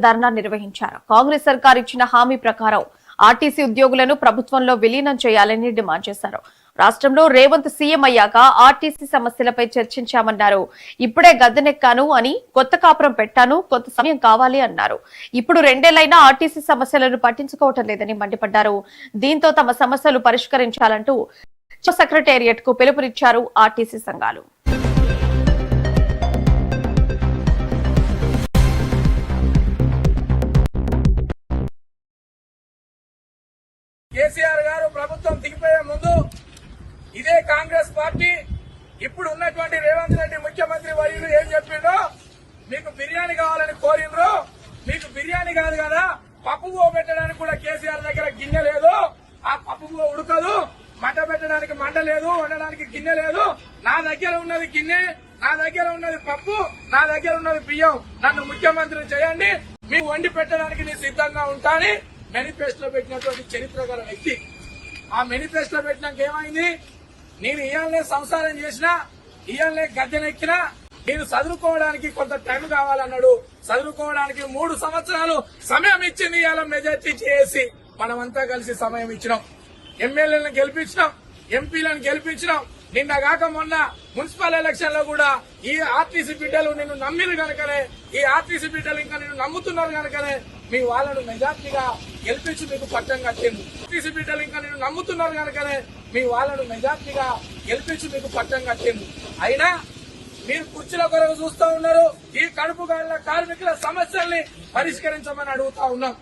ధర్నా నిర్వహించారు. కాంగ్రెస్ సర్కార్ ఇచ్చిన హామీ ప్రకారం ఆర్టీసీ ఉద్యోగులను ప్రభుత్వంలో విలీనం చేయాలని డిమాండ్ చేశారు. రాష్ట్రంలో రేవంత్ సీఎం అయ్యాక ఆర్టీసీ సమస్యలపై చర్చించామన్నారు. ఇప్పుడే గద్దెనెక్కాను అని కొత్త కాపురం పెట్టాను, కొంత సమయం కావాలి అన్నారు. ఇప్పుడు 2 ఏళ్లైనా ఆర్టీసీ సమస్యలను పట్టించుకోవటం లేదని మండిపడ్డారు. దీంతో తమ సమస్యలు పరిష్కరించాలంటూ సెక్రటేరియట్ కు పిలుపునిచ్చారు ఆర్టీసీ సంఘాలు. కేసీఆర్ గారు ప్రభుత్వం దిగిపోయే ముందు ఇదే కాంగ్రెస్ పార్టీ ఇప్పుడు ఉన్నటువంటి రేవంత్ రెడ్డి ముఖ్యమంత్రి వర్యులు ఏం చెప్పిండ్రో, మీకు బిర్యానీ కావాలని కోరిండ్రు. మీకు బిర్యానీ కాదు కదా, పప్పు బువ్వ పెట్టడానికి కూడా కేసీఆర్ దగ్గర గిన్నె లేదు. ఆ పప్పు బువ్వ ఉడకదు, మంట పెట్టడానికి మంట లేదు, వండడానికి గిన్నె లేదు. నా దగ్గర ఉన్నది గిన్నె, నా దగ్గర ఉన్నది పప్పు, నా దగ్గర ఉన్నది బియ్యం. నన్ను ముఖ్యమంత్రిని చేయండి, మీకు వండి పెట్టడానికి నేను సిద్ధంగా ఉంటానని మేనిఫెస్టోలో పెట్టినటువంటి చరిత్ర గల వ్యక్తి. ఆ మేనిఫెస్టోలో పెట్టినాక ఏమైంది? నేను ఇయాలనే సంసారం చేసినా, ఇయాలనే గద్దెనెక్కినా, నేను చదువుకోవడానికి కొంత టైం కావాలన్నాడు. చదువుకోవడానికి 3 సంవత్సరాలు సమయం ఇచ్చింది. ఇవాళ మెజార్టీ చేసి మనమంతా కలిసి సమయం ఇచ్చినాం. ఎమ్మెల్యేలను గెలిపించినాం, ఎంపీలను గెలిపించినాం. నిన్నగాక మొన్న మున్సిపల్ ఎలక్షన్ లో కూడా ఈ ఆర్టీసీ బిడ్డలు నిన్ను నమ్మిరు కనుకనే, ఈ ఆర్టీసీ బిడ్డలు ఇంకా నిన్ను నమ్ముతున్నారు కనుకనే మీ వాళ్ళను మెజార్టీగా గెలిపించి మీకు పట్టం కట్టింది. ఆర్టీసీ బిడ్డలు ఇంకా నిన్ను నమ్ముతున్నారు కనుకనే మీ వాళ్ళను మెజార్టీగా గెలిపించి మీకు పట్టం కట్టింది. అయినా మీరు కుర్చీల కొరకు చూస్తూ ఉన్నారు. ఈ కడుపు కార్మికుల సమస్యల్ని పరిష్కరించమని అడుగుతా ఉన్నాం.